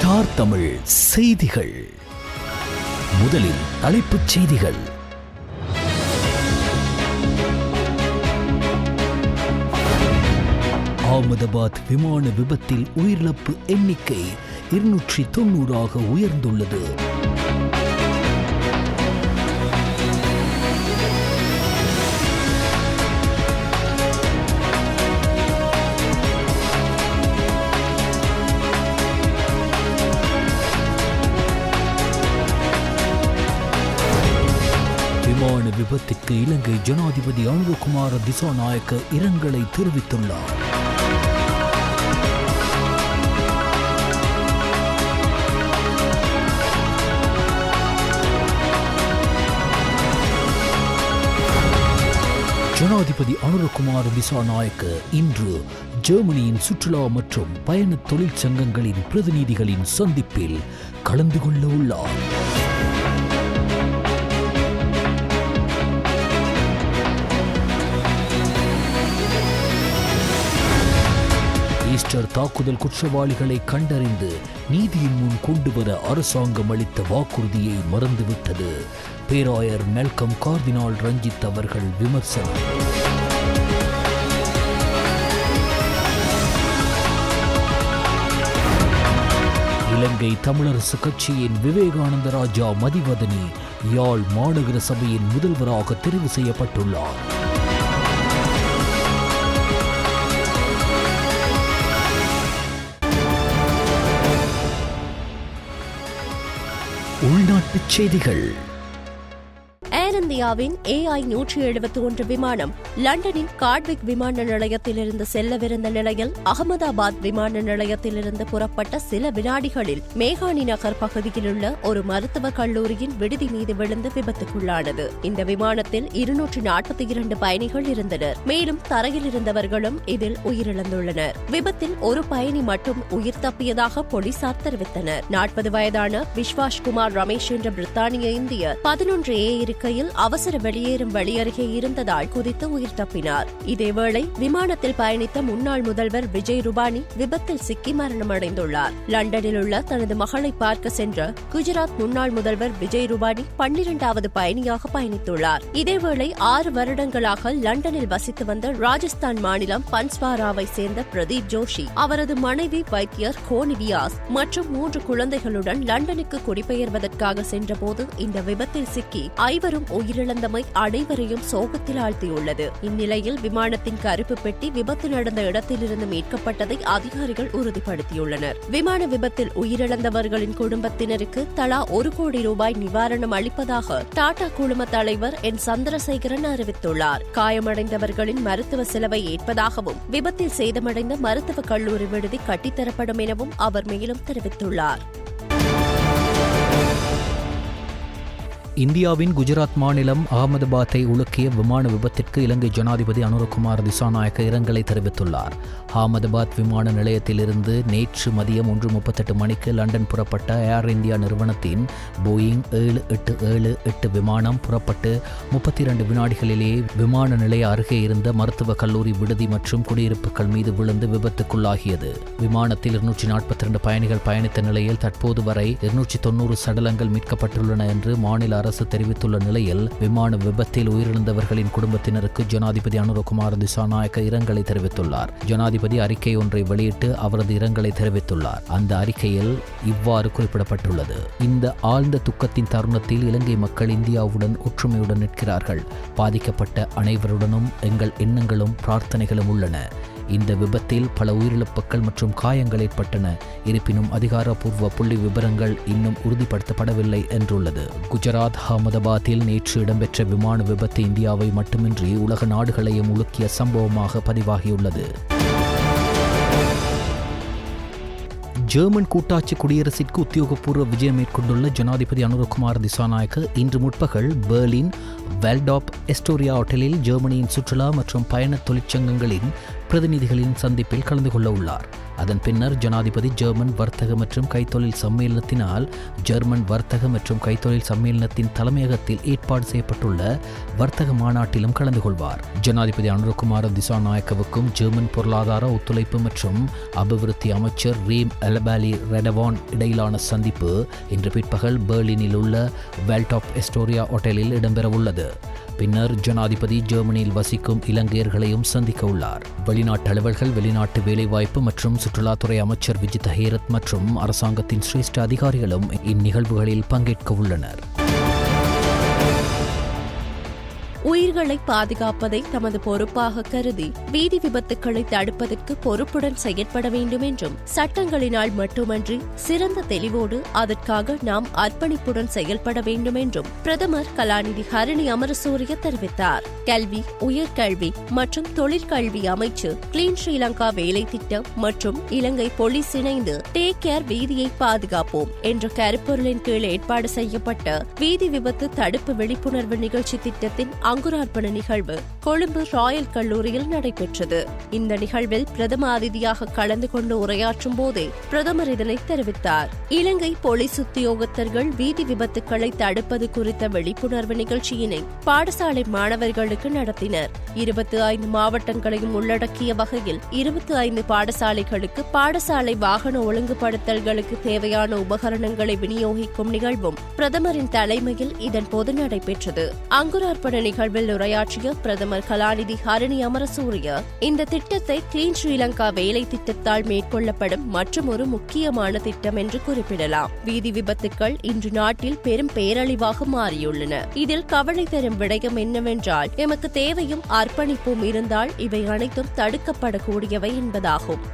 Star Tamil செய்திகள். முதலில் தலைப்புச் செய்திகள். அகமதாபாத் விமான விபத்தில் உயிரிழப்பு எண்ணிக்கை 290 உயர்ந்துள்ளது. விமான விபத்திற்கு இலங்கை ஜனாதிபதி அனுரகுமார திசாநாயக்க இரங்கலை தெரிவித்துள்ளார். ஜனாதிபதி அனுரகுமார திசாநாயக்க இன்று ஜெர்மனியின் சுற்றுலா மற்றும் பயண தொழிற்சங்கங்களின் பிரதிநிதிகளின் சந்திப்பில் கலந்து கொள்ள உள்ளார். ஈஸ்டர் தாக்குதல் குற்றவாளிகளை கண்டறிந்து நீதியின் முன் கொண்டுவர அரசாங்கம் அளித்த வாக்குறுதியை மறந்துவிட்டது. பேராயர் மெல்கம் கார்தினால் ரஞ்சித் அவர்கள் விமர்சனம். இலங்கை தமிழரசு கட்சியின் விவேகானந்த ராஜா மதிவதனி யாழ் மாநகர சபையின் முதல்வராக தெரிவு செய்யப்பட்டுள்ளார். உள்நாட்டுச் செய்திகள். ஏர் இந்தியாவின் AI-171 விமானம் லண்டனின் கார்ட்விக் விமான நிலையத்திலிருந்து செல்லவிருந்த நிலையில் அகமதாபாத் விமான நிலையத்திலிருந்து புறப்பட்ட சில வினாடிகளில் மேகானி நகர் பகுதியில் உள்ள ஒரு மருத்துவக் கல்லூரியின் விடுதி மீது விழுந்து விபத்துக்குள்ளானது. இந்த விமானத்தில் 242 பயணிகள் இருந்தனர். மேலும் தரையில் இருந்தவர்களும் இதில் உயிரிழந்துள்ளனர். விபத்தில் ஒரு பயணி மட்டும் உயிர் தப்பியதாக போலீசார் தெரிவித்தனர். 40 வயதான விஸ்வாஸ் குமார் ரமேஷ் என்ற பிரித்தானிய இந்தியர் 11A இருக்கையில் அவசர வெளியேறும் வழி அருகே இருந்ததால் குதித்து உயிர் தப்பினார். இதேவேளை விமானத்தில் பயணித்த முன்னாள் முதல்வர் விஜய் ரூபானி விபத்தில் சிக்கி மரணமடைந்துள்ளார். லண்டனில் உள்ள தனது மகளை பார்க்க சென்ற குஜராத் முன்னாள் முதல்வர் விஜய் ரூபானி 12வது பயணியாக பயணித்துள்ளார். இதேவேளை 6 வருடங்களாக லண்டனில் வசித்து வந்த ராஜஸ்தான் மாநிலம் பன்ஸ்வாராவை சேர்ந்த பிரதீப் ஜோஷி, அவரது மனைவி வைத்தியர் கோனி வியாஸ் மற்றும் 3 குழந்தைகளுடன் லண்டனுக்கு குடிபெயர்வதற்காக சென்றபோது இந்த விபத்தில் சிக்கி 5 உயிரிழந்தமை அனைவரையும் சோகத்தில் ஆழ்த்தியுள்ளது. இந்நிலையில் விமானத்தின் கருப்பு பெட்டி விபத்து நடந்த இடத்திலிருந்து மீட்கப்பட்டதை அதிகாரிகள் உறுதிப்படுத்தியுள்ளனர். விமான விபத்தில் உயிரிழந்தவர்களின் குடும்பத்தினருக்கு தலா 1 கோடி ரூபாய் நிவாரணம் அளிப்பதாக டாடா குழும தலைவர் என் சந்திரசேகரன் அறிவித்துள்ளார். காயமடைந்தவர்களின் மருத்துவ செலவை ஏற்பதாகவும் விபத்தில் சேதமடைந்த மருத்துவக் கல்லூரி விடுதி கட்டித்தரப்படும் எனவும் அவர் மேலும் தெரிவித்துள்ளார். இந்தியாவின் குஜராத் மாநிலம் அகமதாபாத்தை உலுக்கிய விமான விபத்திற்கு இலங்கை ஜனாதிபதி அனுரகுமார திசாநாயக்க இரங்கலை தெரிவித்துள்ளார். அகமதாபாத் விமான நிலையத்திலிருந்து நேற்று மதியம் 1:38 மணிக்கு லண்டன் புறப்பட்ட ஏர் இந்தியா நிறுவனத்தின் போயிங் 7878 விமானம் புறப்பட்டு 32 வினாடிகளிலேயே விமான நிலைய அருகே இருந்த மருத்துவக் கல்லூரி விடுதி மற்றும் குடியிருப்புகள் மீது விழுந்து விபத்துக்குள்ளாகியது. விமானத்தில் 242 பயணிகள் பயணித்த நிலையில் தற்போது வரை 290 சடலங்கள் மீட்கப்பட்டுள்ளன என்று மாநில அரசு தெரிவித்துள்ள நிலையில் விமான விபத்தில் உயிரிழந்தவர்களின் குடும்பத்தினருக்கு ஜனாதிபதி அனுரகுமார திசாநாயக்க இரங்கலை தெரிவித்துள்ளார். ஜனாதிபதி அறிக்கை ஒன்றை வெளியிட்டு அவரது இரங்கலை தெரிவித்துள்ளார். அந்த அறிக்கையில் இவ்வாறு குறிப்பிடப்பட்டுள்ளது: இந்த ஆழ்ந்த துக்கத்தின் தருணத்தில் இலங்கை மக்கள் இந்தியாவுடன் ஒற்றுமையுடன் நிற்கிறார்கள். பாதிக்கப்பட்ட அனைவருடனும் எங்கள் எண்ணங்களும் பிரார்த்தனைகளும் உள்ளன. இந்த விபத்தில் பல உயிரிழப்புகள் மற்றும் காயங்கள் ஏற்பட்டன. இருப்பினும் அதிகாரப்பூர்வ புள்ளி விவரங்கள் இன்னும் உறுதிப்படுத்தப்படவில்லை என்றுள்ளது. குஜராத் அகமதாபாத்தில் நேற்று இடம்பெற்ற விமான விபத்து இந்தியாவை மட்டுமின்றி உலக நாடுகளையும் உலுக்கிய சம்பவமாக பதிவாகியுள்ளது. ஜெர்மன் கூட்டாட்சி குடியரசிற்கு உத்தியோகபூர்வ விஜயம் மேற்கொண்டுள்ள ஜனாதிபதி அனுரகுமார திசாநாயக்க இன்று முற்பகல் பெர்லின் வெல்டாப் எஸ்டோரியா ஹோட்டலில் ஜெர்மனியின் சுற்றுலா மற்றும் பயண தொழிற்சங்கங்களின் பிரதிநிதிகளின் சந்திப்பில் கலந்து கொள்ள உள்ளார். அதன் பின்னர் ஜனாதிபதி ஜெர்மன் வர்த்தக மற்றும் கைத்தொழில் சம்மேளனத்தினால் ஜெர்மன் வர்த்தக மற்றும் கைத்தொழில் சம்மேளனத்தின் தலைமையகத்தில் ஏற்பாடு செய்யப்பட்டுள்ள வர்த்தக மாநாட்டிலும் கலந்து கொள்வார். ஜனாதிபதி அனுரகுமார திசாநாயக்கவுக்கும் ஜெர்மன் பொருளாதார ஒத்துழைப்பு மற்றும் அபிவிருத்தி அமைச்சர் ரீம் எலபாலி ரெடவான் இடையிலான சந்திப்பு இன்று பிற்பகல் பெர்லினில் உள்ள வேல்டாப் எஸ்டோரியா ஹோட்டலில் இடம்பெறவுள்ளது. பின்னர் ஜனாதிபதி ஜெர்மனியில் வசிக்கும் இலங்கையர்களையும் சந்திக்க உள்ளார். வெளிநாட்டு அலுவல்கள், வெளிநாட்டு வேலைவாய்ப்பு மற்றும் சுற்றுலாத்துறை அமைச்சர் விஜித ஹேரத் மற்றும் அரசாங்கத்தின் சிரேஷ்ட அதிகாரிகளும் இந்நிகழ்வுகளில் பங்கேற்க உள்ளனர். உயிர்களை பாதுகாப்பதை தமது பொறுப்பாக கருதி வீதி விபத்துக்களை தடுப்பதற்கு பொறுப்புடன் செயற்பட வேண்டும் என்றும், சட்டங்களினால் மட்டுமன்றி சிறந்த தெளிவோடு அதற்காக நாம் அர்ப்பணிப்புடன் செயல்பட வேண்டும் என்றும் பிரதமர் கலாநிதி ஹரணி அமரசூரிய தெரிவித்தார். கல்வி, உயர்கல்வி மற்றும் தொழிற்கல்வி அமைச்சு, கிளீன் ஸ்ரீலங்கா வேலை திட்டம் மற்றும் இலங்கை போலீஸ் இணைந்து டேக் கேர் வீதியை பாதுகாப்போம் என்ற கருப்பொருளின் கீழ் ஏற்பாடு செய்யப்பட்ட வீதி விபத்து தடுப்பு விழிப்புணர்வு நிகழ்ச்சி திட்டத்தின் அங்குரார்ப்பண நிகழ்வு கொழும்பு ராயல் கல்லூரியில் நடைபெற்றது. இந்த நிகழ்வில் பிரதம அதிதியாக கலந்து கொண்டு உரையாற்றும் போதே பிரதமர் இதனை தெரிவித்தார். இலங்கை போலீஸ் உத்தியோகத்தர்கள் வீதி விபத்துக்களை தடுப்பது குறித்த விழிப்புணர்வு நிகழ்ச்சியினை பாடசாலை மாணவர்களுக்கு நடத்தினர். 25 மாவட்டங்களையும் உள்ளடக்கிய வகையில் 25 பாடசாலைகளுக்கு பாடசாலை வாகன ஒழுங்குபடுத்தல்களுக்கு தேவையான உபகரணங்களை விநியோகிக்கும் நிகழ்வும் பிரதமரின் தலைமையில் இதன்போது நடைபெற்றது. அங்குரார்ப்பண நிகழ்வில் உரையாற்றிய பிரதமர் கலாநிதி ஹரணி அமரசூரிய, இந்த திட்டத்தை கிளீன் ஸ்ரீலங்கா வேலை திட்டத்தால் மேற்கொள்ளப்படும் மற்றும் ஒரு முக்கியமான திட்டம் என்று குறிப்பிடலாம். வீதி விபத்துக்கள் இன்று நாட்டில் பெரும் பேரழிவாக மாறியுள்ளன. இதில் கவலை தரும் விடயம் என்னவென்றால், எமக்கு தேவையும் அர்ப்பணிப்பும் இருந்தால் இவை அனைத்தும் தடுக்கப்படக்கூடியவை என்பதாகும்.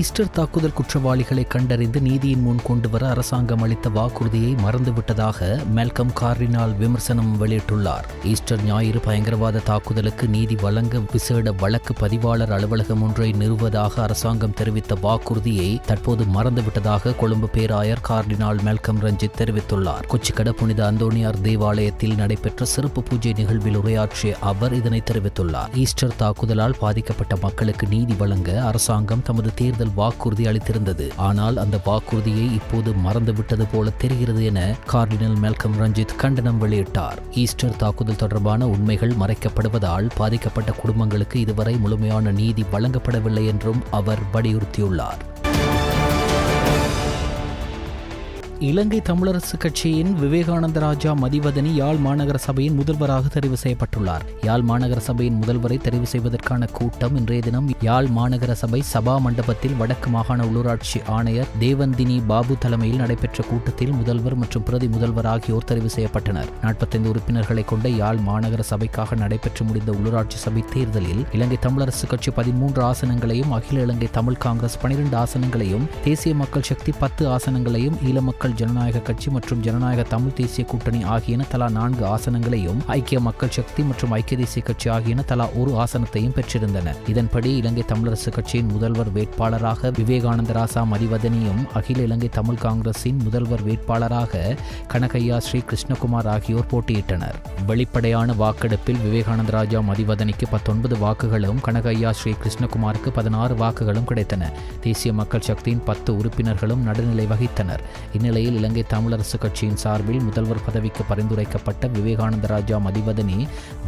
ஈஸ்டர் தாக்குதல் குற்றவாளிகளை கண்டறிந்து நீதியின் முன் கொண்டுவர அரசாங்கம் அளித்த வாக்குறுதியை மறந்துவிட்டதாக மெல்கம் கார்டினால் விமர்சனம் வெளியிட்டுள்ளார். ஈஸ்டர் ஞாயிறு பயங்கரவாத தாக்குதலுக்கு நீதி வழங்க விசேட வழக்கு பதிவாளர் அலுவலகம் ஒன்றை நிறுவுவதாக அரசாங்கம் தெரிவித்த வாக்குறுதியை தற்போது மறந்துவிட்டதாக கொழும்பு பேராயர் கார்டினால் மெல்கம் ரஞ்சித் தெரிவித்துள்ளார். கொச்சிக்கட புனித அந்தோனியார் தேவாலயத்தில் நடைபெற்ற சிறப்பு பூஜை நிகழ்வில் உரையாற்றிய அவர் இதனை தெரிவித்துள்ளார். ஈஸ்டர் தாக்குதலால் பாதிக்கப்பட்ட மக்களுக்கு நீதி வழங்க அரசாங்கம் தமது தேர்தல் வாக்குறுதி அளித்திருந்தது. ஆனால் அந்த வாக்குறுதியை இப்போது மறந்துவிட்டது போல தெரிகிறது என கார்டினல் மெல்கம் ரஞ்சித் கண்டனம் வெளியிட்டார். ஈஸ்டர் தாக்குதல் தொடர்பான உண்மைகள் மறைக்கப்படுவதால் பாதிக்கப்பட்ட குடும்பங்களுக்கு இதுவரை முழுமையான நீதி வழங்கப்படவில்லை என்றும் அவர் வலியுறுத்தியுள்ளார். இலங்கை தமிழரசு கட்சியின் விவேகானந்த ராஜா மதிவதனி யாழ் மாநகர சபையின் முதல்வராக தெரிவு செய்யப்பட்டுள்ளார். யாழ் மாநகர சபையின் முதல்வரை தெரிவு செய்வதற்கான கூட்டம் இன்றைய தினம் யாழ் மாநகர சபை சபா மண்டபத்தில் வடக்கு மாகாண உள்ளூராட்சி ஆணையர் தேவந்தினி பாபு தலைமையில் நடைபெற்ற கூட்டத்தில் முதல்வர் மற்றும் பிரதி முதல்வர் ஆகியோர் தெரிவு செய்யப்பட்டனர். 45 உறுப்பினர்களை கொண்ட யாழ் மாநகர சபைக்காக நடைபெற்று முடிந்த உள்ளூராட்சி சபை தேர்தலில் இலங்கை தமிழரசு கட்சி 13 ஆசனங்களையும், அகில இலங்கை தமிழ் காங்கிரஸ் 12 ஆசனங்களையும், தேசிய மக்கள் சக்தி 10 ஆசனங்களையும், ஈழ மக்கள் ஜனநாயக கட்சி மற்றும் ஜனநாயக தமிழ் தேசிய கூட்டணி ஆகியன தலா 4 ஆசனங்களையும், ஐக்கிய மக்கள் சக்தி மற்றும் ஐக்கிய தேசிய கட்சி ஆகியன தலா 1 ஆசனத்தையும் பெற்றிருந்தன. இதன்படி இலங்கை தமிழரசு கட்சியின் முதல்வர் வேட்பாளராக விவேகானந்த ராசா மதிவதனியும், அகில இலங்கை தமிழ் காங்கிரசின் முதல்வர் வேட்பாளராக கனகையா ஸ்ரீ கிருஷ்ணகுமார் ஆகியோர் போட்டியிட்டனர். வெளிப்படையான வாக்கெடுப்பில் விவேகானந்த ராஜா மதிவதனிக்கு 19 வாக்குகளும், கனகையா ஸ்ரீ கிருஷ்ணகுமாருக்கு 16 வாக்குகளும் கிடைத்தன. தேசிய மக்கள் சக்தியின் 10 உறுப்பினர்களும் நடுநிலை வகித்தனர். இந்நிலையில் இலங்கை தமிழரசு கட்சியின் சார்பில் முதல்வர் பதவிக்கு பரிந்துரைக்கப்பட்ட விவேகானந்த ராஜா மதிவதனி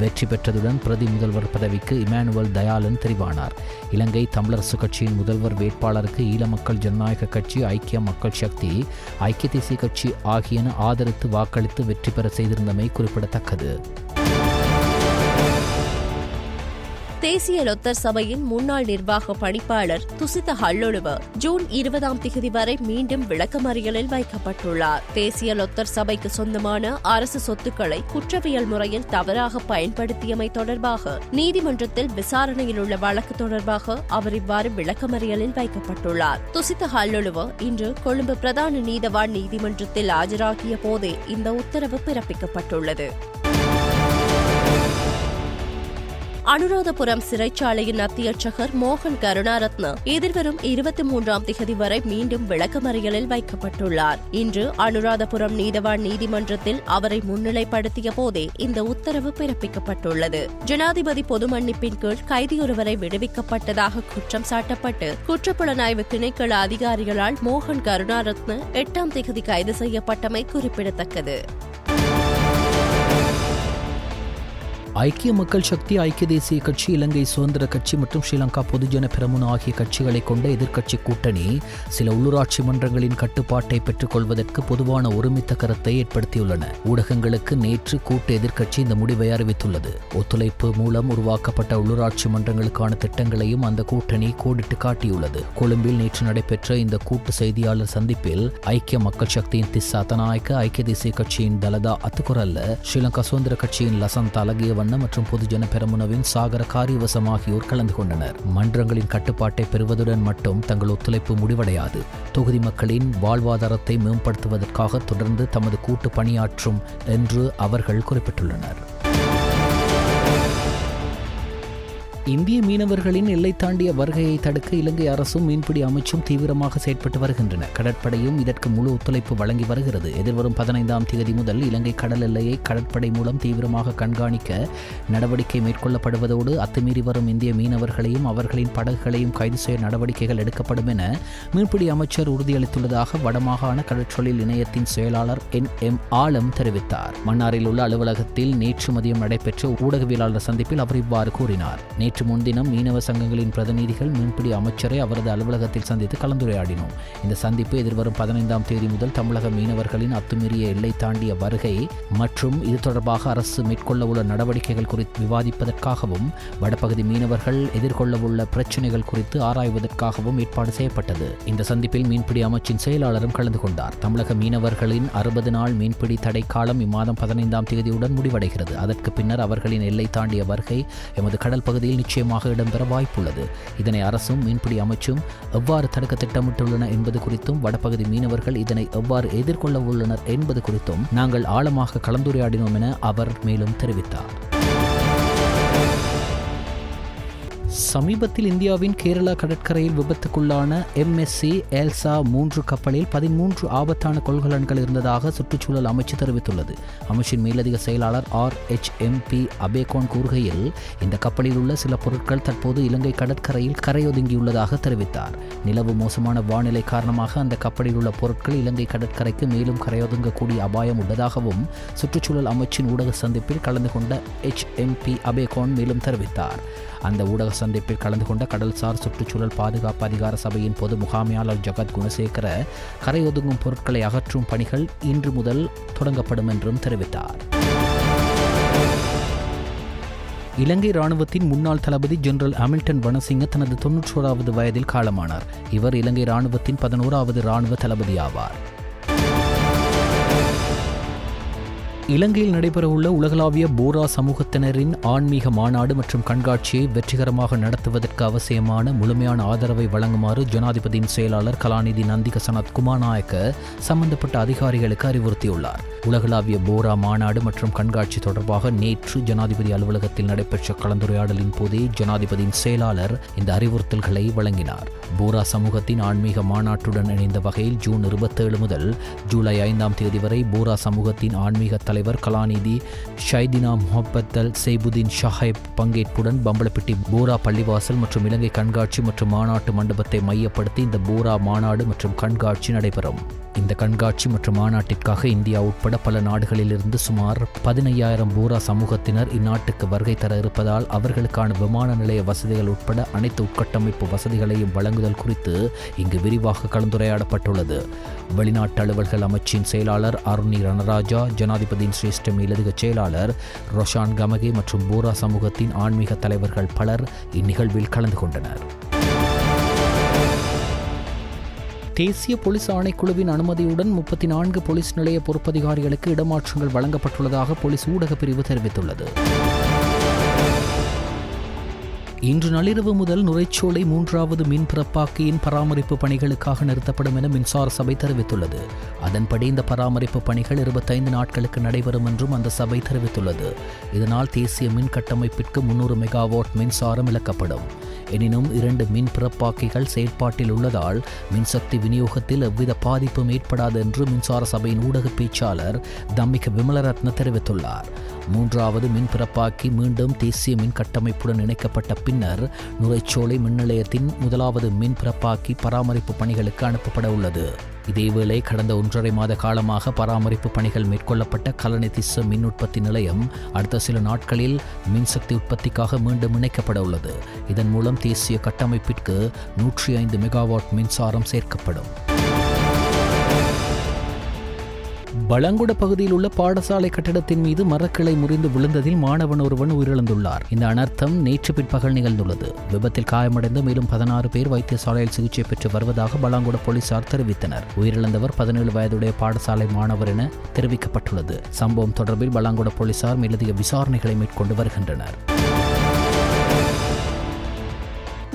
வெற்றி பெற்றதுடன் பிரதி முதல்வர் பதவிக்கு இமானுவல் தயாளன் தெரிவானார். இலங்கை தமிழரசு கட்சியின் முதல்வர் வேட்பாளருக்கு ஈழ மக்கள் ஜனநாயக கட்சி, ஐக்கிய மக்கள் சக்தி, ஐக்கிய தேசிய கட்சி ஆகியன ஆதரித்து வாக்களித்து வெற்றி பெற செய்திருந்தமை குறிப்பிடத்தக்கது. தேசிய லொத்தர் சபையின் முன்னாள் நிர்வாக பணிப்பாளர் துசித ஹல்லொழுவ ஜூன் 20ஆம் திகதி வரை மீண்டும் விளக்கமறியலில் வைக்கப்பட்டுள்ளார். தேசிய லொத்தர் சபைக்கு சொந்தமான அரசு சொத்துக்களை குற்றவியல் முறையில் தவறாக பயன்படுத்தியமை தொடர்பாக நீதிமன்றத்தில் விசாரணையில் உள்ள வழக்கு தொடர்பாக அவர் இவ்வாறு விளக்கமறியலில் வைக்கப்பட்டுள்ளார். துசித ஹல்லொழுவ இன்று கொழும்பு பிரதான நீதவான் நீதிமன்றத்தில் ஆஜராகிய போதே இந்த உத்தரவு பிறப்பிக்கப்பட்டுள்ளது. அனுராதபுரம் சிறைச்சாலையின் அத்தியட்சகர் மோகன் கருணாரத்ன எதிர்வரும் 23ஆம் திகதி வரை மீண்டும் விளக்கமறியலில் வைக்கப்பட்டுள்ளார். இன்று அனுராதபுரம் நீதவான் நீதிமன்றத்தில் அவரை முன்னிலைப்படுத்திய போதே இந்த உத்தரவு பிறப்பிக்கப்பட்டுள்ளது. ஜனாதிபதி பொது மன்னிப்பின் கீழ் கைதியொருவரை விடுவிக்கப்பட்டதாக குற்றம் சாட்டப்பட்டு குற்றப்புலனாய்வு திணைக்கள அதிகாரிகளால் மோகன் கருணாரத்ன 8ஆம் திகதி கைது செய்யப்பட்டமை குறிப்பிடத்தக்கது. ஐக்கிய மக்கள் சக்தி, ஐக்கிய தேசிய கட்சி, இலங்கை சுதந்திர கட்சி மற்றும் ஸ்ரீலங்கா பொதுஜன பெரமுன ஆகிய கட்சிகளை கொண்ட எதிர்க்கட்சி கூட்டணி சில உள்ளூராட்சி மன்றங்களின் கட்டுப்பாட்டை பெற்றுக் கொள்வதற்கு பொதுவான ஒருமித்த கருத்தை ஏற்படுத்தியுள்ளன. ஊடகங்களுக்கு நேற்று கூட்டு எதிர்க்கட்சி இந்த முடிவை அறிவித்துள்ளது. ஒத்துழைப்பு மூலம் உருவாக்கப்பட்ட உள்ளூராட்சி மன்றங்களுக்கான திட்டங்களையும் அந்த கூட்டணி கோடிட்டு காட்டியுள்ளது. கொழும்பில் நேற்று நடைபெற்ற இந்த கூட்டு செய்தியாளர் சந்திப்பில் ஐக்கிய மக்கள் சக்தியின் திஸ்ஸா தநாயக்க, ஐக்கிய தேசிய கட்சியின் தலதா அத்துக்குரல்ல, ஸ்ரீலங்கா சுதந்திர கட்சியின் லசந்த் அலகிய மற்றும் பொதுஜன பெரமுனவின் சாகர காரியவசம் ஆகியோர் கலந்து கொண்டனர். மன்றங்களின் கட்டுப்பாட்டை பெறுவதுடன் மட்டும் தங்கள் ஒத்துழைப்பு முடிவடையாது. தொகுதி மக்களின் வாழ்வாதாரத்தை மேம்படுத்துவதற்காக தொடர்ந்து தமது கூட்டு பணியாற்றும் என்று அவர்கள் குறிப்பிட்டுள்ளனர். இந்திய மீனவர்களின் எல்லை தாண்டிய வருகையை தடுக்க இலங்கை அரசும் மீன்பிடி அமைச்சும் தீவிரமாக செயற்பட்டு வருகின்றன. கடற்படையும் இதற்கு முழு ஒத்துழைப்பு வழங்கி வருகிறது. எதிர்வரும் 15ஆம் தேதி முதல் இலங்கை கடல் எல்லையை கடற்படை மூலம் தீவிரமாக கண்காணிக்க நடவடிக்கை மேற்கொள்ளப்படுவதோடு அத்துமீறி வரும் இந்திய மீனவர்களையும் அவர்களின் படகுகளையும் கைது செய்ய நடவடிக்கைகள் எடுக்கப்படும் என மீன்பிடி அமைச்சர் உறுதியளித்துள்ளதாக வடமாகாண கடற்றொழில் இணையத்தின் செயலாளர் NM ஆலம் தெரிவித்தார். மன்னாரில் உள்ள அலுவலகத்தில் நேற்று மதியம் நடைபெற்ற ஊடகவியலாளர் சந்திப்பில் அவர் இவ்வாறு கூறினார். நேற்று முன்தினம் மீனவ சங்கங்களின் பிரதிநிதிகள் மீன்பிடி அமைச்சரை அவரது அலுவலகத்தில் சந்தித்து கலந்துரையாடினோம். இந்த சந்திப்பு எதிர்வரும் 15ஆம் தேதி முதல் தமிழக மீனவர்களின் அத்துமீறிய எல்லை தாண்டிய வருகை மற்றும் இது தொடர்பாக அரசு மேற்கொள்ளவுள்ள நடவடிக்கைகள் குறித்து விவாதிப்பதற்காகவும் வடபகுதி மீனவர்கள் எதிர்கொள்ளவுள்ள பிரச்சினைகள் குறித்து ஆராய்வதற்காகவும் ஏற்பாடு செய்யப்பட்டது. இந்த சந்திப்பில் மீன்பிடி அமைச்சின் செயலாளரும் கலந்து கொண்டார். தமிழக மீனவர்களின் 60 நாள் மீன்பிடி தடை காலம் இம்மாதம் 15ஆம் தேதியுடன் முடிவடைகிறது. அதற்கு பின்னர் அவர்களின் எல்லை தாண்டிய வருகை எமது கடல் பகுதியில் நிச்சயமாக இடம்பெற வாய்ப்புள்ளது. இதனை அரசும் மீன்பிடி அமைச்சும் எவ்வாறு தடுக்க திட்டமிட்டுள்ளன என்பது குறித்தும் வடபகுதி மீனவர்கள் இதனை எவ்வாறு எதிர்கொள்ள உள்ளனர் என்பது குறித்தும் நாங்கள் ஆழமாக கலந்துரையாடினோம் என அவர் மேலும் தெரிவித்தார். சமீபத்தில் இந்தியாவின் கேரளா கடற்கரையில் விபத்துக்குள்ளான MSC எல்சா 3 கப்பலில் 13 ஆபத்தான கொள்கலன்கள் இருந்ததாக சுற்றுச்சூழல் அமைச்சு தெரிவித்துள்ளது. அமைச்சின் மேலதிக செயலாளர் RHMP அபேகோன் கூறுகையில், இந்த கப்பலில் உள்ள சில பொருட்கள் தற்போது இலங்கை கடற்கரையில் கரையொதுங்கியுள்ளதாக தெரிவித்தார். நிலவு மோசமான வானிலை காரணமாக அந்த கப்பலில் உள்ள பொருட்கள் இலங்கை கடற்கரைக்கு மேலும் கரையொதுங்கக்கூடிய அபாயம் உள்ளதாகவும் சுற்றுச்சூழல் அமைச்சின் ஊடக சந்திப்பில் கலந்து கொண்ட HMP அபேகோன் மேலும் தெரிவித்தார். அந்த ஊடக சந்திப்பில் கலந்து கொண்ட கடல்சார் சுற்றுச்சூழல் பாதுகாப்பு அதிகார சபையின் பொது முகாமையாளர் ஜகத் குணசேகர கரையொதுங்கும் பொருட்களை அகற்றும் பணிகள் இன்று முதல் தொடங்கப்படும் என்றும் தெரிவித்தார். இலங்கை ராணுவத்தின் முன்னாள் தளபதி ஜெனரல் ஹாமில்டன் வனசிங்க தனது 91வது வயதில் காலமானார். இவர் இலங்கை ராணுவத்தின் 11வது ராணுவ தளபதி ஆவார். இலங்கையில் நடைபெறவுள்ள உலகளாவிய போரா சமூகத்தினரின் ஆன்மீக மாநாடு மற்றும் கண்காட்சியை வெற்றிகரமாக நடத்துவதற்கு அவசியமான முழுமையான ஆதரவை வழங்குமாறு ஜனாதிபதியின் செயலாளர் கலாநிதி நந்திக சனத் குமாரநாயக்க சம்பந்தப்பட்ட அதிகாரிகளுக்கு அறிவுறுத்தியுள்ளார். உலகளாவிய போரா மாநாடு மற்றும் கண்காட்சி தொடர்பாக நேற்று ஜனாதிபதி அலுவலகத்தில் நடைபெற்ற கலந்துரையாடலின் போதே ஜனாதிபதியின் செயலாளர் இந்த அறிவுறுத்தல்களை வழங்கினார். போரா சமூகத்தின் ஆன்மீக மாநாட்டுடன் இணைந்த வகையில் ஜூன் 27 முதல் ஜூலை 5ஆம் தேதி வரை போரா சமூகத்தின் ஆன்மீக தலைவர் கலாநிதி ஷைதினா முஹப்பத் அல் செய்புதீன் ஷாஹிப் பங்கேற்புடன் பம்பலப்பிட்டி போரா பள்ளிவாசல் மற்றும் இலங்கை கண்காட்சி மற்றும் மாநாட்டு மண்டபத்தை மையப்படுத்தி இந்த போரா மாநாடு மற்றும் கண்காட்சி நடைபெறும். இந்த கண்காட்சி மற்றும் மாநாட்டிற்காக இந்தியா உட்பட பல நாடுகளிலிருந்து சுமார் 15,000 போரா சமூகத்தினர் இந்நாட்டுக்கு வருகை தர இருப்பதால் அவர்களுக்கான விமான நிலைய வசதிகள் உட்பட அனைத்து உட்கட்டமைப்பு வசதிகளையும் வழங்குதல் குறித்து இங்கு விரிவாக கலந்துரையாடப்பட்டுள்ளது. வெளிநாட்டு அலுவல்கள் அமைச்சின் செயலாளர் அருணி ரணராஜா, ஜனாதிபதியின் சிரேஷ்ட மேலதிக செயலாளர் ரோஷான் கமகே மற்றும் போரா சமூகத்தின் ஆன்மீக தலைவர்கள் பலர் இந்நிகழ்வில் கலந்து கொண்டனர். தேசிய போலீஸ் ஆணைக்குழுவின் அனுமதியுடன் 34 போலீஸ் நிலைய பொறுப்பதிகாரிகளுக்கு இடமாற்றங்கள் வழங்கப்பட்டுள்ளதாக போலீஸ் ஊடக பிரிவு தெரிவித்துள்ளது. இன்று நள்ளிரவு முதல் நுரைச்சோலை 3வது மின் பிறப்பாக்கியின் பராமரிப்பு பணிகளுக்காக நிறுத்தப்படும் என மின்சார சபை தெரிவித்துள்ளது. அதன்படி இந்த பராமரிப்பு பணிகள் 25 நாட்களுக்கு நடைபெறும் என்றும் அந்த சபை தெரிவித்துள்ளது. இதனால் தேசிய மின் கட்டமைப்பிற்கு 300 மெகாவாட் மின்சாரம் இழக்கப்படும். எனினும் 2 மின் பிறப்பாக்கிகள் செயற்பாட்டில் உள்ளதால் மின்சக்தி விநியோகத்தில் எவ்வித பாதிப்பும் ஏற்படாது என்று மின்சார சபையின் ஊடக பேச்சாளர் தம்மிக விமலரத்ன தெரிவித்துள்ளார். 3வது மின் பிறப்பாக்கி மீண்டும் தேசிய மின் கட்டமைப்புடன் இணைக்கப்பட்ட பின்னர் நுரைச்சோலை மின் நிலையத்தின் 1வது மின் பிறப்பாக்கி பராமரிப்பு பணிகளுக்கு அனுப்பப்பட உள்ளது. இதேவேளை கடந்த 1.5 மாத காலமாக பராமரிப்பு பணிகள் மேற்கொள்ளப்பட்ட கலனிதிஸ்ஸ மின் உற்பத்தி நிலையம் அடுத்த சில நாட்களில் மின்சக்தி உற்பத்திக்காக மீண்டும் இணைக்கப்பட உள்ளது. இதன் மூலம் தேசிய கட்டமைப்பிற்கு 105 மெகாவாட் மின்சாரம் சேர்க்கப்படும். பலங்குட பகுதியில் உள்ள பாடசாலை கட்டிடத்தின் மீது மரக்கிளை முறிந்து விழுந்ததில் மாணவன் ஒருவன் உயிரிழந்துள்ளார். இந்த அனர்த்தம் நேற்று பிற்பகல் நிகழ்ந்துள்ளது. விபத்தில் காயமடைந்த மேலும் 16 பேர் வைத்தியசாலையில் சிகிச்சை பெற்று வருவதாக பலாங்குட போலீசார் தெரிவித்தனர். உயிரிழந்தவர் 17 வயதுடைய பாடசாலை மாணவர் என தெரிவிக்கப்பட்டுள்ளது. சம்பவம் தொடர்பில் பலாங்குட போலீசார் மேலதிக விசாரணைகளை மேற்கொண்டு வருகின்றனர்.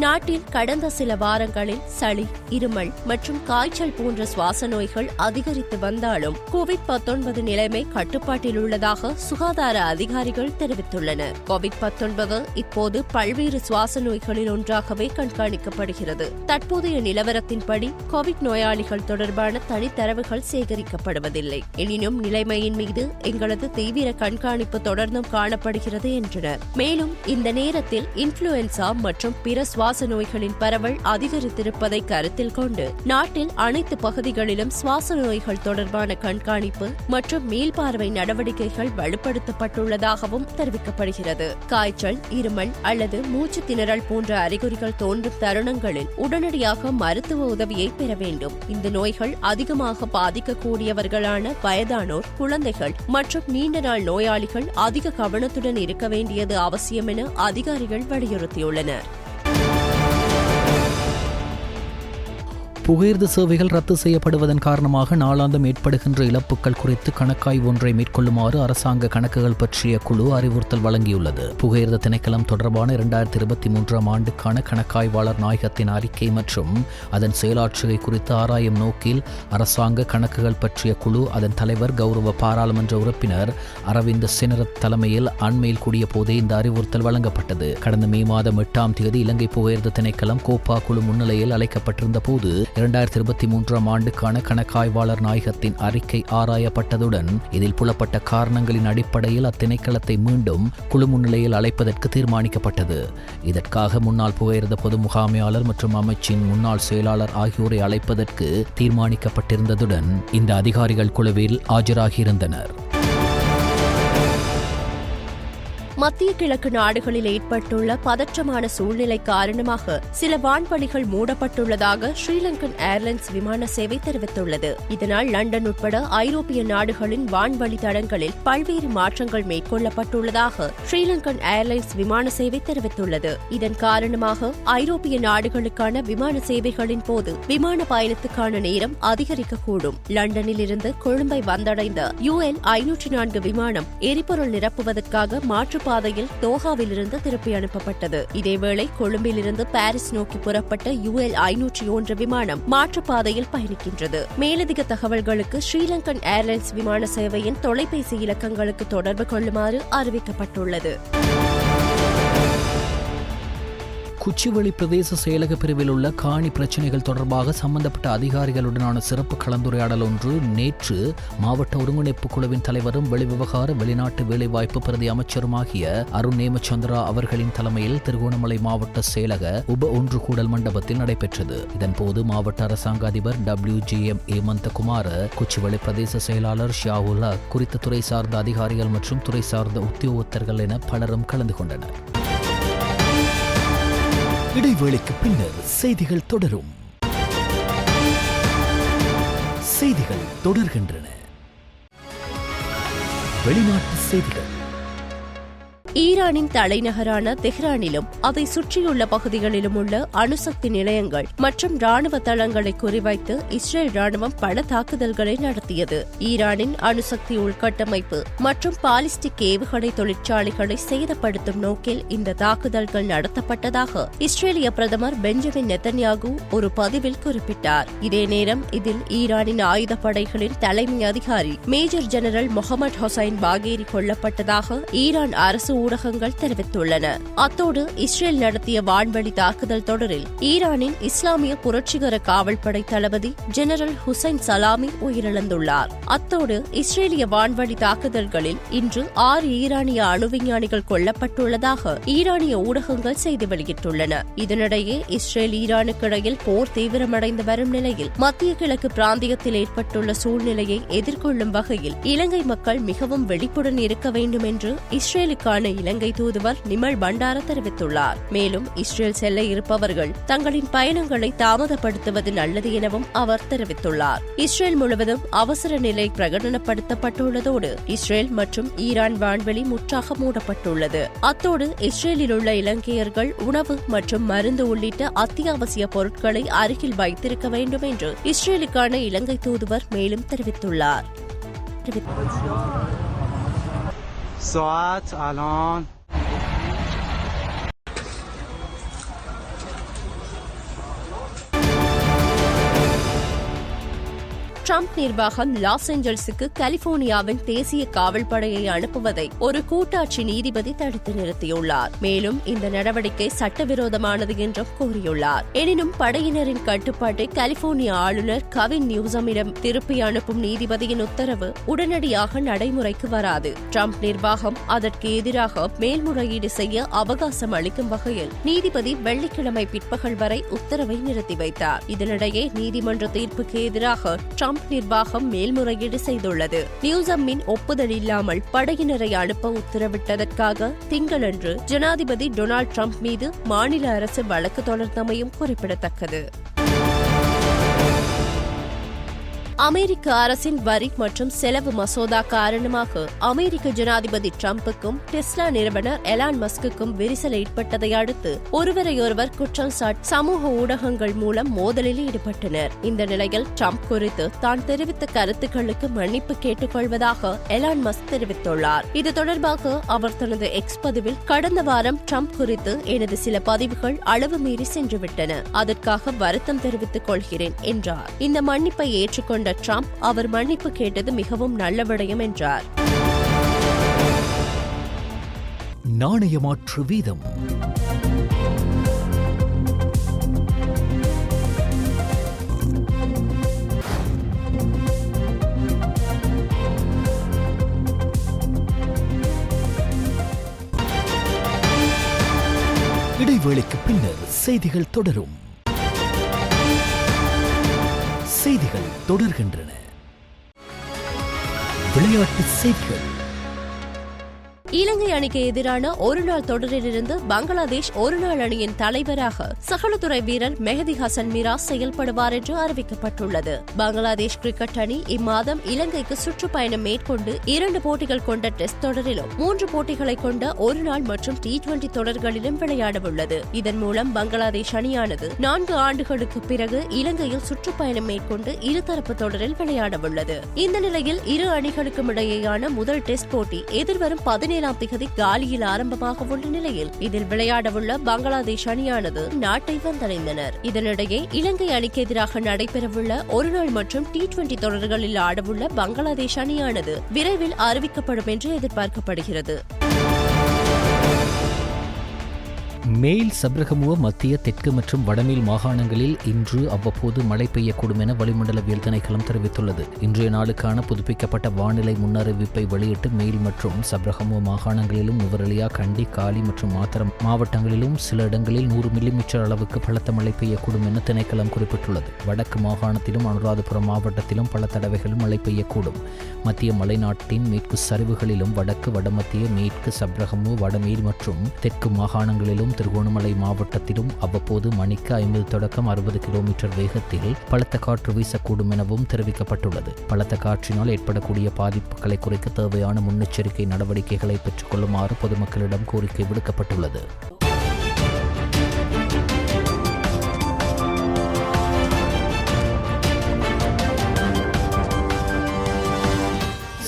நாட்டில் கடந்த சில வாரங்களில் சளி, இருமல் மற்றும் காய்ச்சல் போன்ற சுவாச நோய்கள் அதிகரித்து வந்தாலும் கோவிட்-19 நிலைமை கட்டுப்பாட்டில் உள்ளதாக சுகாதார அதிகாரிகள் தெரிவித்துள்ளனர். கோவிட்-19 இப்போது பல்வேறு சுவாச நோய்களில் ஒன்றாகவே கண்காணிக்கப்படுகிறது. தற்போதைய நிலவரத்தின்படி கோவிட் நோயாளிகள் தொடர்பான தனித்தரவுகள் சேகரிக்கப்படுவதில்லை. எனினும் நிலைமையின் மீது எங்களது தீவிர கண்காணிப்பு தொடர்ந்தும் காணப்படுகிறது என்றனர். மேலும் இந்த நேரத்தில் இன்ஃபுளுவென்சா மற்றும் பிற சுவாச நோய்களின் பரவல் அதிகரித்திருப்பதை கருத்தில் கொண்டு நாட்டில் அனைத்து பகுதிகளிலும் சுவாச நோய்கள் தொடர்பான கண்காணிப்பு மற்றும் மீள்பார்வை நடவடிக்கைகள் வலுப்படுத்தப்பட்டுள்ளதாகவும் தெரிவிக்கப்படுகிறது. காய்ச்சல், இருமல் அல்லது மூச்சு திணறல் போன்ற அறிகுறிகள் தோன்றும் தருணங்களில் உடனடியாக மருத்துவ உதவியை பெற வேண்டும். இந்த நோய்கள் அதிகமாக பாதிக்கக்கூடியவர்களான வயதானோர், குழந்தைகள் மற்றும் நீண்ட நாள் நோயாளிகள் அதிக கவனத்துடன் இருக்க வேண்டியது அவசியம் என அதிகாரிகள் வலியுறுத்தியுள்ளனர். புகையிரத சேவைகள் ரத்து செய்யப்படுவதன் காரணமாக நாளாந்தம் ஏற்படுகின்ற இழப்புகள் குறித்து கணக்காய்வு ஒன்றை மேற்கொள்ளுமாறு அரசாங்க கணக்குகள் பற்றிய குழு அறிவுறுத்தல் வழங்கியுள்ளது. புகையிரத திணைக்களம் தொடர்பான 2023 ஆண்டுக்கான கணக்காய்வாளர் நாயகத்தின் அறிக்கை மற்றும் அதன் செயலாற்றுகை குறித்து ஆராயும் நோக்கில் அரசாங்க கணக்குகள் பற்றிய குழு அதன் தலைவர் கௌரவ பாராளுமன்ற உறுப்பினர் அரவிந்த் செனரத் தலைமையில் அண்மையில் கூடிய போதே இந்த அறிவுறுத்தல் வழங்கப்பட்டது. கடந்த மே மாதம் 8ஆம் தேதி இலங்கை புகையிரத திணைக்களம் கோப்பா குழு முன்னிலையில் அழைக்கப்பட்டிருந்த போது 2023 ஆண்டுக்கான கணக்காய்வாளர் நாயகத்தின் அறிக்கை ஆராயப்பட்டதுடன் இதில் புலப்பட்ட காரணங்களின் அடிப்படையில் அத்திணைக்களத்தை மீண்டும் குழு முன்னிலையில் அழைப்பதற்கு தீர்மானிக்கப்பட்டது. இதற்காக முன்னாள் புகையிரத பொது முகாமையாளர் மற்றும் அமைச்சின் முன்னாள் செயலாளர் ஆகியோரை அழைப்பதற்கு தீர்மானிக்கப்பட்டிருந்ததுடன் இந்த அதிகாரிகள் குழுவில் ஆஜராகியிருந்தனர். மத்திய கிழக்கு நாடுகளில் ஏற்பட்டுள்ள பதற்றமான சூழ்நிலை காரணமாக சில வான்வழிகள் மூடப்பட்டுள்ளதாக ஸ்ரீலங்கன் ஏர்லைன்ஸ் விமான சேவை தெரிவித்துள்ளது. இதனால் லண்டன் உட்பட ஐரோப்பிய நாடுகளின் வான்வழி தடங்களில் பல்வேறு மாற்றங்கள் மேற்கொள்ளப்பட்டுள்ளதாக ஸ்ரீலங்கன் ஏர்லைன்ஸ் விமான சேவை தெரிவித்துள்ளது. இதன் காரணமாக ஐரோப்பிய நாடுகளுக்கான விமான சேவைகளின் போது விமான பயணத்துக்கான நேரம் அதிகரிக்கக்கூடும். லண்டனில் இருந்து கொழும்பை வந்தடைந்த UL 504 விமானம் எரிபொருள் நிரப்புவதற்காக மாற்று பாதையில் தோஹாவிலிருந்து திருப்பி அனுப்பப்பட்டது. இதேவேளை கொழும்பிலிருந்து பாரிஸ் நோக்கி புறப்பட்ட UL 501 விமானம் மாற்றுப்பாதையில் பயணிக்கின்றது. மேலதிக தகவல்களுக்கு ஸ்ரீலங்கன் ஏர்லைன்ஸ் விமான சேவையின் தொலைபேசி இலக்கங்களுக்கு தொடர்பு கொள்ளுமாறு அறிவிக்கப்பட்டுள்ளது. குச்சிவெளி பிரதேச செயலக பிரிவில் உள்ள காணி பிரச்சினைகள் தொடர்பாக சம்பந்தப்பட்ட அதிகாரிகளுடனான சிறப்பு கலந்துரையாடல் ஒன்று நேற்று மாவட்ட ஒருங்கிணைப்பு குழுவின் தலைவரும் வெளிவிவகார வெளிநாட்டு வேலைவாய்ப்பு பிரதி அமைச்சருமாகிய அருண் நேமச்சந்திரா அவர்களின் தலைமையில் திருகோணமலை மாவட்ட செயலக உப ஒன்று கூடல் மண்டபத்தில் நடைபெற்றது. இதன்போது மாவட்ட அரசாங்க அதிபர் WGM ஏமந்தகுமார, குச்சிவெளி பிரதேச செயலாளர் ஷியாவுல்லா, குறித்த துறை சார்ந்த அதிகாரிகள் மற்றும் துறை சார்ந்த உத்தியோகத்தர்கள் என பலரும் கலந்து கொண்டனர். இடைவேளைக்கு பின்னர் செய்திகள் தொடரும். செய்திகள் தொடர்கின்றன. வெளிநாட்டு செய்திகள். ஈரானின் தலைநகரான தெஹ்ரானிலும் அதை சுற்றியுள்ள பகுதிகளிலும் உள்ள அணுசக்தி நிலையங்கள் மற்றும் ராணுவ தளங்களை குறிவைத்து இஸ்ரேல் ராணுவம் பல தாக்குதல்களை நடத்தியது. ஈரானின் அணுசக்தி உள்கட்டமைப்பு மற்றும் பாலிஸ்டிக் ஏவுகணை தொழிற்சாலைகளை சேதப்படுத்தும் நோக்கில் இந்த தாக்குதல்கள் நடத்தப்பட்டதாக இஸ்ரேலிய பிரதமர் பெஞ்சமின் நெத்தன்யாகு ஒரு பதிவில் குறிப்பிட்டார். இதே நேரம் இதில் ஈரானின் ஆயுதப்படைகளின் தலைமை அதிகாரி major general Mohammad Hossein Bagheri கொல்லப்பட்டதாக ஈரான் அரசு ஊடகங்கள் தெரிவித்துள்ளன. அத்தோடு இஸ்ரேல் நடத்திய வான்வழி தாக்குதல் தொடரில் ஈரானின் இஸ்லாமிய புரட்சிகர காவல்படை தளபதி ஜெனரல் ஹுசைன் சலாமி உயிரிழந்துள்ளார். அத்தோடு இஸ்ரேலிய வான்வழி தாக்குதல்களில் இன்று 6 ஈரானிய அணுவிஞ்ஞானிகள் கொல்லப்பட்டுள்ளதாக ஈரானிய ஊடகங்கள் செய்தி வெளியிட்டுள்ளன. இதனிடையே இஸ்ரேல் ஈரானுக்கு இடையில் போர் தீவிரமடைந்து வரும் நிலையில் மத்திய கிழக்கு பிராந்தியத்தில் ஏற்பட்டுள்ள சூழ்நிலையை எதிர்கொள்ளும் வகையில் இலங்கை மக்கள் மிகவும் வெடிப்புடன் இருக்க வேண்டும் என்று இஸ்ரேலுக்கான இலங்கை தூதுவர் நிமல் பண்டார தெரிவித்துள்ளார். மேலும் இஸ்ரேல் செல்ல இருப்பவர்கள் தங்களின் பயணங்களை தாமதப்படுத்துவது நல்லது எனவும் அவர் தெரிவித்துள்ளார். இஸ்ரேல் முழுவதும் அவசர நிலை பிரகடனப்படுத்தப்பட்டுள்ளதோடு இஸ்ரேல் மற்றும் ஈரான் வான்வெளி முற்றாக மூடப்பட்டுள்ளது. அத்தோடு இஸ்ரேலில் உள்ள இலங்கையர்கள் உணவு மற்றும் மருந்து உள்ளிட்ட அத்தியாவசிய பொருட்களை அருகில் வைத்திருக்க வேண்டும் என்று இஸ்ரேலுக்கான இலங்கை தூதுவர் மேலும் தெரிவித்துள்ளார். ساعت الان ட்ரம்ப் நிர்வாகம் லாஸ் ஏஞ்சல்ஸுக்கு கலிபோர்னியாவின் தேசிய காவல்படையை அனுப்புவதை ஒரு கூட்டாட்சி நீதிபதி தடுத்து நிறுத்தியுள்ளார். மேலும் இந்த நடவடிக்கை சட்டவிரோதமானது என்றும் கூறியுள்ளார். எனினும் படையினரின் கட்டுப்பாட்டை கலிபோர்னியா ஆளுநர் கவின் நியூசமிடம் திருப்பி அனுப்பும் நீதிபதியின் உத்தரவு உடனடியாக நடைமுறைக்கு வராது. ட்ரம்ப் நிர்வாகம் அதற்கு எதிராக மேல்முறையீடு செய்ய அவகாசம் அளிக்கும் வகையில் நீதிபதி வெள்ளிக்கிழமை பிற்பகல் வரை உத்தரவை நிறுத்தி வைத்தார். இதனிடையே நீதிமன்ற தீர்ப்புக்கு எதிராக ட்ரம்ப் நிர்வாகம் மேல்முறையீடு செய்துள்ளது. நியூசம்மின் ஒப்புதல் இல்லாமல் படையினரை அனுப்ப உத்தரவிட்டதற்காக திங்களன்று ஜனாதிபதி டொனால்ட் ட்ரம்ப் மீது மாநில அரசு வழக்கு தொடர்ந்தமையும் குறிப்பிடத்தக்கது. அமெரிக்க அரசின் வரி மற்றும் செலவு மசோதா காரணமாக அமெரிக்க ஜனாதிபதி டிரம்புக்கும் டெஸ்லா நிறுவனர் எலான் மஸ்குக்கும் விரிசல் ஏற்பட்டதை அடுத்து ஒருவரையொருவர் குற்றம் சாட்டி சமூக ஊடகங்கள் மூலம் மோதலில் ஈடுபட்டனர். இந்த நிலையில் டிரம்ப் குறித்து தான் தெரிவித்த கருத்துக்களுக்கு மன்னிப்பு கேட்டுக்கொள்வதாக எலான் மஸ்க் தெரிவித்துள்ளார். இது தொடர்பாக அவர் தனது எக்ஸ் பதிவில் கடந்த வாரம் டிரம்ப் குறித்து எனது சில பதிவுகள் அளவு மீறி சென்றுவிட்டன, அதற்காக வருத்தம் தெரிவித்துக் கொள்கிறேன் என்றார். இந்த மன்னிப்பை ஏற்றுக்கொண்ட ட்ரம்ப் அவர் மன்னிப்பு கேட்டது மிகவும் நல்ல விடயம் என்றார். நாணயமாற்று வீதம் இடைவேளைக்கு பின்னர் செய்திகள் தொடரும். செய்திகள் தொடர்கின்றன. விளையாட்டு செய்திகள். இலங்கை அணிக்கு எதிரான ஒருநாள் தொடரிலிருந்து பங்களாதேஷ் ஒருநாள் அணியின் தலைவராக சகலத்துறை வீரர் மெஹதி ஹசன் மிராஸ் செயல்படுவார் என்று அறிவிக்கப்பட்டுள்ளது. பங்களாதேஷ் கிரிக்கெட் அணி இம்மாதம் இலங்கைக்கு சுற்றுப்பயணம் மேற்கொண்டு 2 போட்டிகள் கொண்ட டெஸ்ட் தொடரிலும் 3 போட்டிகளை கொண்ட ஒருநாள் மற்றும் T20 தொடர்களிலும் விளையாடவுள்ளது. இதன் மூலம் பங்களாதேஷ் அணியானது 4 ஆண்டுகளுக்கு பிறகு இலங்கையில் சுற்றுப்பயணம் மேற்கொண்டு இருதரப்பு தொடரில் விளையாடவுள்ளது. இந்த நிலையில் இரு அணிகளுக்கும் இடையேயான முதல் டெஸ்ட் போட்டி எதிர்வரும் 17 தேதி காலியில் ஆரம்பமாக உள்ள நிலையில் இதில் விளையாடவுள்ள பங்களாதேஷ் அணியானது நாட்டை வந்தடைந்தனர். இதனிடையே இலங்கை அணிக்கு எதிராக நடைபெறவுள்ள ஒருநாள் மற்றும் T20 தொடர்களில் ஆடவுள்ள பங்களாதேஷ் அணியானது விரைவில் அறிவிக்கப்படும் என்று எதிர்பார்க்கப்படுகிறது. மேல் சப்ரகமுவ மத்திய தெற்கு மற்றும் வடமேல் மாகாணங்களில் இன்று அவ்வப்போது மழை பெய்யக்கூடும் என வளிமண்டலவியல் திணைக்களம் தெரிவித்துள்ளது. இன்றைய நாளுக்கான புதுப்பிக்கப்பட்ட வானிலை முன்னறிவிப்பை வெளியிட்டு மேல் மற்றும் சப்ரகமுவ மாகாணங்களிலும் நுவரெலியா, கண்டி, காலி மற்றும் மாத்தரம் மாவட்டங்களிலும் சில இடங்களில் 100 மில்லிமீட்டர் அளவுக்கு பலத்த மழை பெய்யக்கூடும் என திணைக்களம் குறிப்பிட்டுள்ளது. வடக்கு மாகாணத்திலும் அனுராதபுரம் மாவட்டத்திலும் பல தடவைகள் மழை பெய்யக்கூடும். மத்திய மலைநாட்டின் மேற்கு சரிவுகளிலும் வடக்கு, வடமத்திய, மேற்கு சப்ரகமுவ, வடமேல் மற்றும் தெற்கு மாகாணங்களிலும் திருகோணமலை மாவட்டத்திலும் அவ்வப்போது மணிக்கு 50 தொடக்கம் 60 கிலோமீட்டர் வேகத்தில் பலத்த காற்று வீசக்கூடும் எனவும் தெரிவிக்கப்பட்டுள்ளது. பலத்த காற்றினால் ஏற்படக்கூடிய பாதிப்புகளை குறைக்க தேவையான முன்னெச்சரிக்கை நடவடிக்கைகளை பெற்றுக் கொள்ளுமாறு பொதுமக்களிடம் கோரிக்கை விடுக்கப்பட்டுள்ளது.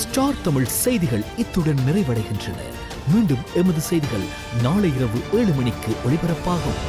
ஸ்டார் தமிழ் செய்திகள் இத்துடன் நிறைவடைகின்றன. மீண்டும் எமது செய்திகள் நாளை இரவு 7 மணிக்கு ஒளிபரப்பாகும்.